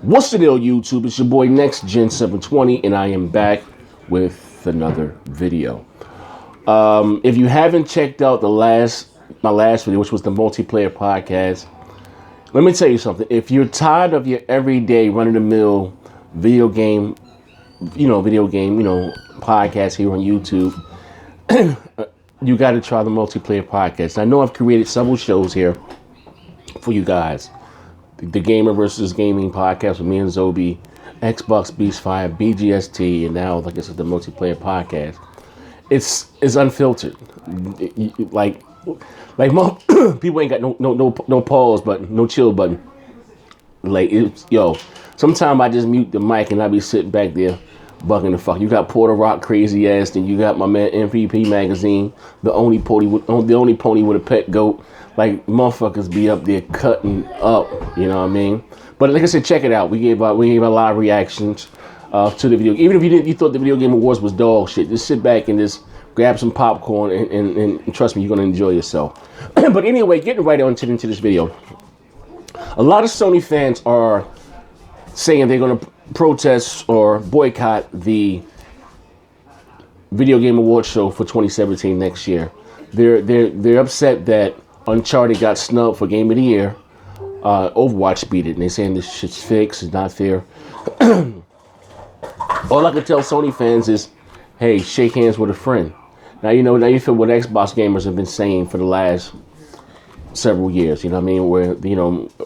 What's the deal, YouTube? It's your boy NextGen720, and I am back with another video. If you haven't checked out my last video, which was the multiplayer podcast, let me tell you something. If you're tired of your everyday run-of-the-mill video game podcast here on YouTube, you got to try the multiplayer podcast. I know I've created several shows here for you guys. The Gamer versus Gaming podcast with me and Zobi, Xbox Beast 5, BGST, and now, like I said, the multiplayer podcast. It's unfiltered. Like most people ain't got no pause button, no chill button. Like sometimes I just mute the mic and I be sitting back there bugging the fuck. You got Porter Rock crazy ass, and you got my man MVP Magazine, the only pony with a pet goat. Like, motherfuckers be up there cutting up, you know what I mean? But like I said, check it out. We gave a lot of reactions to the video. Even if you thought the Video Game Awards was dog shit, just sit back and just grab some popcorn and trust me, you're gonna enjoy yourself. But anyway, getting right into this video. A lot of Sony fans are saying they're gonna protest or boycott the Video Game Awards show for 2017 next year. They're upset that Uncharted got snubbed for Game of the Year. Overwatch beat it, and they're saying this shit's fixed, it's not fair. All I can tell Sony fans is, hey, shake hands with a friend. Now you feel what Xbox gamers have been saying for the last several years, you know what I mean, where,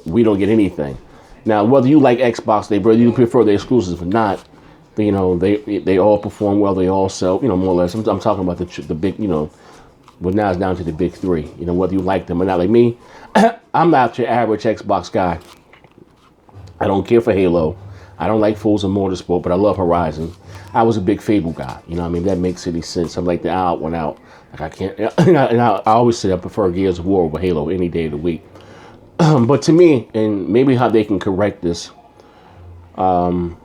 we don't get anything. Now, whether you like Xbox, whether you prefer the exclusives or not, they all perform well, they all sell, more or less. I'm talking about the big, well, now it's down to the big three. Whether you like them or not. Like me, I'm not your average Xbox guy. I don't care for Halo. I don't like Forza Motorsport, but I love Horizon. I was a big Fable guy. That makes any sense. I'm like the odd one out. Like I can't, and I always say I prefer Gears of War over Halo any day of the week. But to me, and maybe how they can correct this, when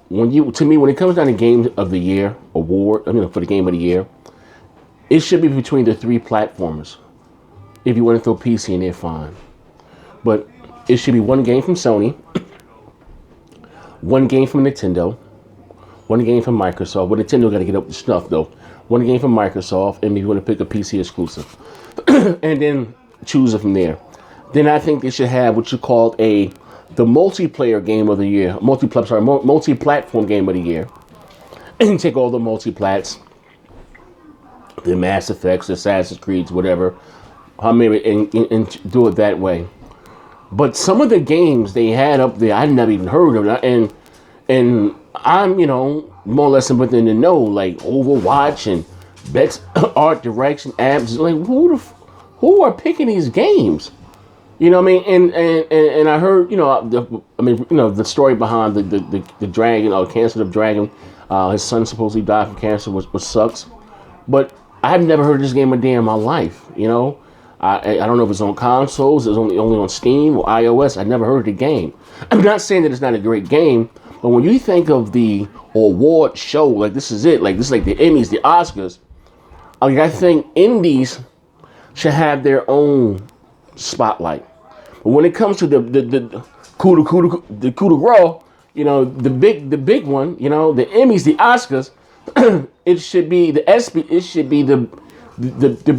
it comes down to Game of the Year award, for the Game of the Year, it should be between the three platformers. If you want to throw PC in there, fine. But it should be one game from Sony, one game from Nintendo, one game from Microsoft. Well, Nintendo got to get up to snuff, though. One game from Microsoft, and maybe you want to pick a PC exclusive. And then choose it from there. Then I think they should have what you call the multiplayer game of the year. Multi-platform game of the year. And take all the multi-plats, the Mass Effects, Assassin's Creeds, whatever, and do it that way. But some of the games they had up there, I never even heard of, and I'm more or less in the know, like Overwatch and Best Art Direction apps. Like who are picking these games? You know what I mean? And I heard the story behind the dragon, or cancer of dragon. His son supposedly died from cancer, which sucks, but I've never heard of this game a day in my life, I don't know if it's on consoles, it's only on Steam or iOS. I never heard of the game. I'm not saying that it's not a great game, but when you think of the award show, like this is it, like this is like the Emmys, the Oscars, I think indies should have their own spotlight. But when it comes to the coup de grace, the big one, the Emmys, the Oscars, it should be the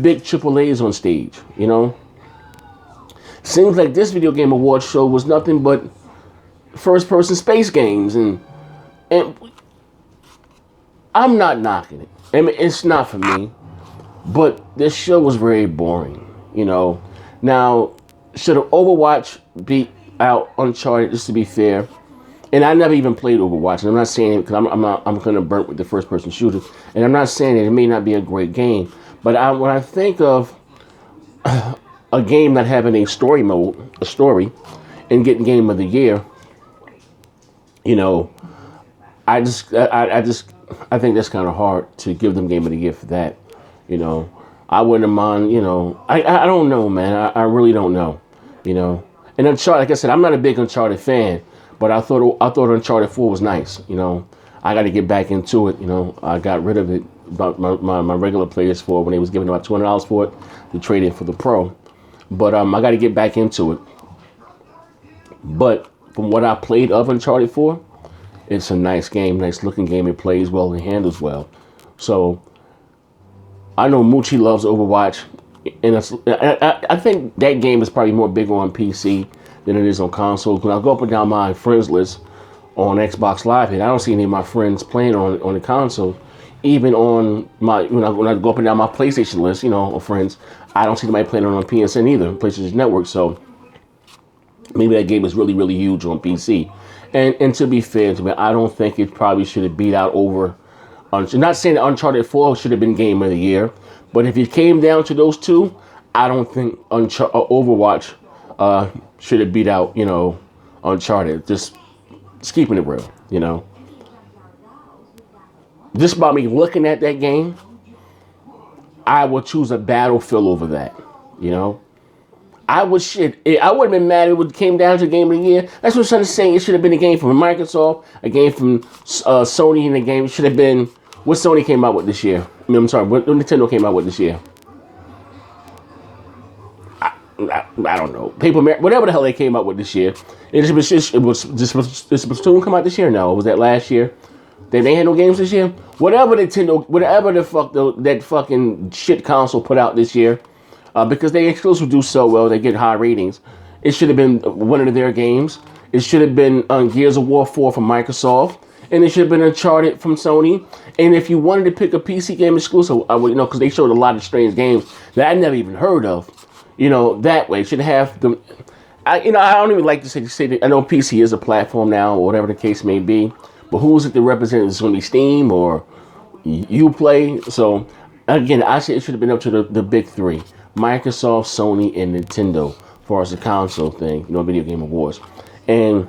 big AAAs on stage, Seems like this Video Game Awards show was nothing but first-person space games, and I'm not knocking it. I mean, it's not for me, but this show was very boring, Now, should Overwatch beat out Uncharted, just to be fair? And I never even played Overwatch, and I'm not saying it because I'm kind of burnt with the first-person shooters, and I'm not saying that it may not be a great game, but when I think of a game not having a story mode, and getting Game of the Year, I think that's kind of hard to give them Game of the Year for that, I wouldn't mind, I don't know, man, I really don't know, And Uncharted, like I said, I'm not a big Uncharted fan. But I thought UNCHARTED4 was nice, I got to get back into it, I got rid of it, about my regular PS4 when they was giving about $200 for it to trade in for the Pro. But I got to get back into it. But from what I played of Uncharted 4, it's a nice game, nice looking game. It plays well and handles well. So I know Moochie loves Overwatch, and I think that game is probably more bigger on PC than it is on consoles. When I go up and down my friends list on Xbox Live, and I don't see any of my friends playing on the console. Even on my when I go up and down my PlayStation list, of friends, I don't see anybody playing on PSN either, PlayStation Network. So maybe that game is really, really huge on PC. And to be fair to me, I don't think it probably should have beat out over. I'm not saying that Uncharted 4 should have been Game of the Year, but if it came down to those two, I don't think Overwatch should have beat out, Uncharted. Just keeping it real, Just by me looking at that game, I would choose a Battlefield over that, I would I would have been mad if it came down to Game of the Year. That's what I'm trying to say. It should have been a game from Microsoft, a game from Sony, and a game. It should have been what Sony came out with this year. I'm sorry, what Nintendo came out with this year. I don't know. Whatever the hell they came out with this year. Did Splatoon come out this year? No, was that last year? They had no games this year. Whatever the fuck that fucking shit console put out this year. Because they exclusively do so well, they get high ratings. It should have been one of their games. It should have been Gears of War 4 from Microsoft, and it should have been Uncharted from Sony. And if you wanted to pick a PC game exclusive, I would, because they showed a lot of strange games that I never even heard of. That way it should have them. I don't even like to say that. I know PC is a platform now, or whatever the case may be. But who is it that represents? It's going to be Steam or Uplay. So again, I say it should have been up to the big three. Microsoft, Sony, and Nintendo as far as the console thing, Video Game Awards. And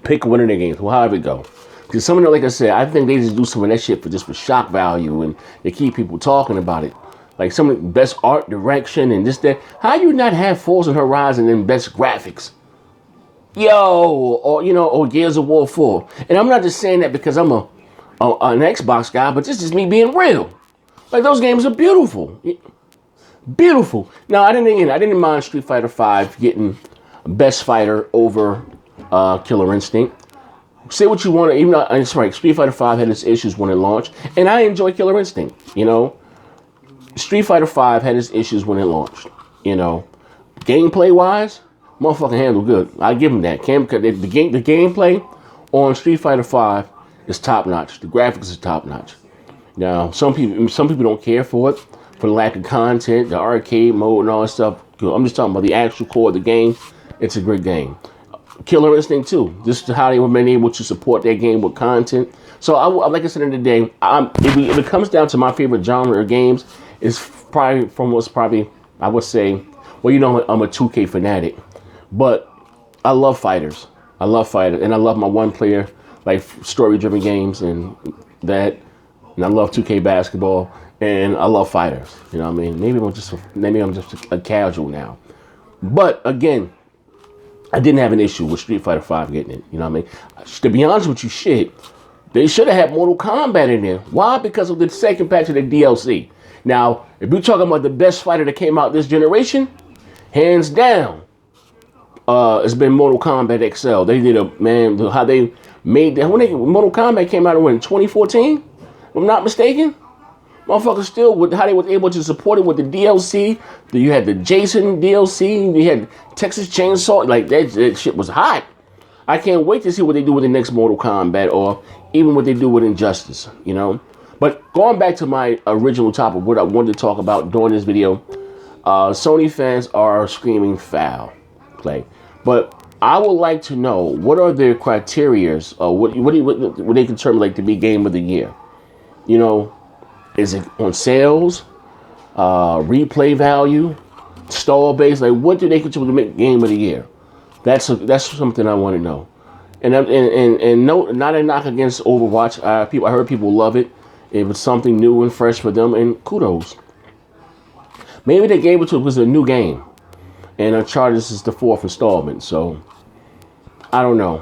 pick one of their games, however it go. Because some of them, like I said, I think they just do some of that shit for shock value, and they keep people talking about it. Like some of the best art direction and this, that. How you not have Forza Horizon and best graphics? Or Gears of War 4. And I'm not just saying that because I'm an Xbox guy, but this is me being real. Like, those games are beautiful. Beautiful. Now, I didn't mind Street Fighter V getting Best Fighter over Killer Instinct. Say what you want, even though it's right. Street Fighter V had its issues when it launched, and I enjoy Killer Instinct. Street Fighter V had its issues when it launched. Gameplay wise, motherfucking handle good. I give them that. The gameplay on Street Fighter V is top notch. The graphics is top notch. Now, some people don't care for it. For the lack of content, the arcade mode and all that stuff. I'm just talking about the actual core of the game. It's a great game. Killer Instinct 2. Just how they were been able to support that game with content. So, like I said in the day, if it comes down to my favorite genre of games, it's probably I would say, well, I'm a 2K fanatic. But I love fighters. And I love my one-player, like, story-driven games and that. And I love 2K basketball. And I love fighters, you know what I mean? Maybe I'm just a casual now. But again, I didn't have an issue with Street Fighter V getting it, you know what I mean? To be honest with you, they should have had Mortal Kombat in there. Why? Because of the second patch of the DLC. Now, if we're talking about the best fighter that came out this generation, hands down, it's been Mortal Kombat XL. They did how they made that. Mortal Kombat came out in 2014, if I'm not mistaken. Motherfuckers still, with how they were able to support it with the DLC. You had the Jason DLC. You had Texas Chainsaw. Like, that shit was hot. I can't wait to see what they do with the next Mortal Kombat, or even what they do with Injustice, But going back to my original topic, what I wanted to talk about during this video, Sony fans are screaming foul play. But I would like to know, what are their criterias, or what they determine like to be Game of the Year? Is it on sales, replay value, stall base? Like, what do they consider to make Game of the Year? That's something I want to know. And no, not a knock against Overwatch. I heard people love it. It was something new and fresh for them, and kudos. Maybe they gave it to it because it's a new game, and Uncharted is the 4th installment. So I don't know.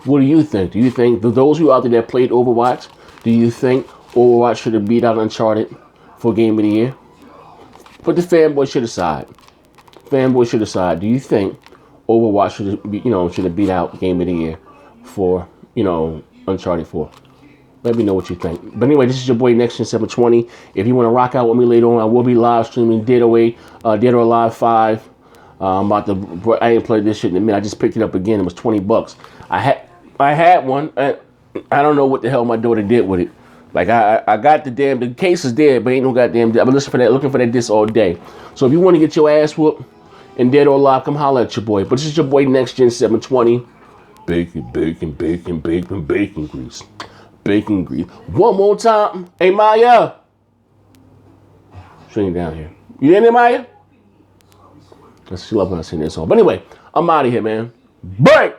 What do you think? Do you think those who out there that played Overwatch? Do you think Overwatch should have beat out Uncharted for Game of the Year? Put the fanboy shit aside. Do you think Overwatch should have beat out Game of the Year for, Uncharted 4. Let me know what you think. But anyway, this is your boy Next Gen 720. If you want to rock out with me later on, I will be live streaming Dead or Alive 5. I ain't played this shit in a minute. I just picked it up again. It was $20. I had one. I don't know what the hell my daughter did with it. Like I got the case is there, but ain't no goddamn. I've been looking for that disc all day. So if you want to get your ass whooped and Dead or Alive, come holler at your boy. But this is your boy Next Gen 720. Bacon grease. Bacon grease. One more time. Hey, Maya. She ain't down here. You in there, Maya? She love when I sing this song. But anyway, I'm out of here, man. Break!